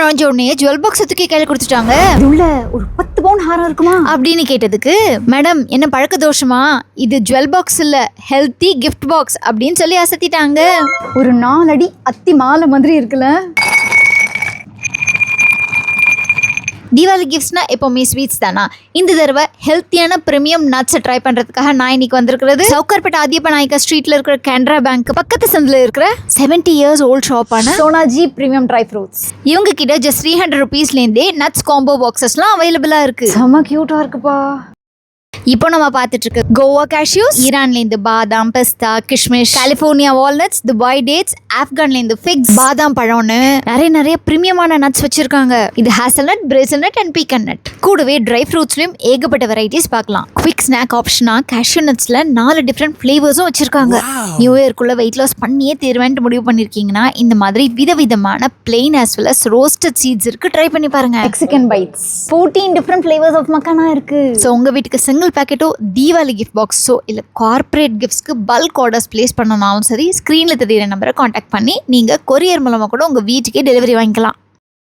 நுழைஞ்ச உடனே jewel box தூக்கி கையில கொடுத்துட்டாங்க. உள்ள ஒரு 10 பவுன் ஹாரம் இருக்குமா அப்படின்னு கேட்டதுக்கு, மேடம் என்ன பழக்க தோஷமா, இது ஜுவல் பாக்ஸ் இல்ல ஹெல்த்தி கிஃப்ட் பாக்ஸ் அப்படின்னு சொல்லி அசத்திட்டாங்க. ஒரு 4 அடி அத்தி மாலை மாதிரி இருக்குல்ல. தீபாவளி கிஃப்ட்ஸ்னா எப்போவுமே ஸ்வீட்ஸ் தானா? இந்த தடவை ஹெல்த்தியான பிரீமியம் நட்ஸை ட்ரை பண்ணுறதுக்காக நான் இன்னைக்கு வந்திருக்கிறது சவுக்கார்பேட்டை ஆதியப்ப நாயக்கா ஸ்ட்ரீட்டில் இருக்கிற கேனரா பேங்க் பக்கத்து சந்தில் இருக்கிற 70 years ஓல்ட் ஷாப்பான சோனாஜி பிரீமியம் ட்ரை ஃப்ரூட்ஸ். இவங்க கிட்ட ஜஸ்ட் 300 rupeesலேருந்தே நட்ஸ் காம்போ பாக்ஸஸ்லாம் அவைலபிளாக இருக்குது. செம்ம க்யூட்டாக இருக்குப்பா. இப்போ நம்ம பார்த்துட்டு இருக்க கோவா கேஷ்யூஸ், ஈரான்லேருந்து பாதாம், பிஸ்தா, கிஷ்மிஷ், கலிஃபோர்னியா வால்நட்ஸ், துபாய் டேட்ஸ், ஆப்கான்லேருந்து ஃபிக்ஸ், பாதாம் பழம்னு நிறைய பிரீமியமான நட்ஸ் வச்சிருக்காங்க. இது hazelnut, Brazil nut and pecan nut. கூடவே ட்ரை ஃப்ரூட்ஸ்லயும் ஏகப்பட்ட வெரைட்டிஸ் பார்க்கலாம். குவிக் ஸ்நாக் ஆப்ஷனா கேஷ்யூ நட்ஸ்ல 4 டிஃப்ரெண்ட் ஃபிளேவர்ஸும் வச்சிருக்காங்க. நியூ இயர்க்குள்ள வெயிட் லாஸ் பண்ணியே தீர்வேன்ட்டு முடிவு பண்ணிருக்கீங்கன்னா இந்த மாதிரி விதவிதமான plain as well as roasted seeds இருக்கு, ட்ரை பண்ணி பாருங்க. Mexican bites 14 different flavours of makhana இருக்கு. ஸோ உங்க வீட்டுக்கு சிங்கிள் பேக்கெட்டோ தீபாவளி கிஃப்ட் பாக்ஸோ இல்லை கார்பரேட் கிஃப்ட்ஸ்க்கு பல்க் ஆர்டர்ஸ் பிளேஸ் பண்ணனாலும் சரி, ஸ்க்ரீனில் தெரியிற நம்பரை காண்டாக்ட் பண்ணி நீங்கள் கொரியர் மூலமாக கூட உங்கள் வீட்டுக்கே டெலிவரி வாங்கிக்கலாம்.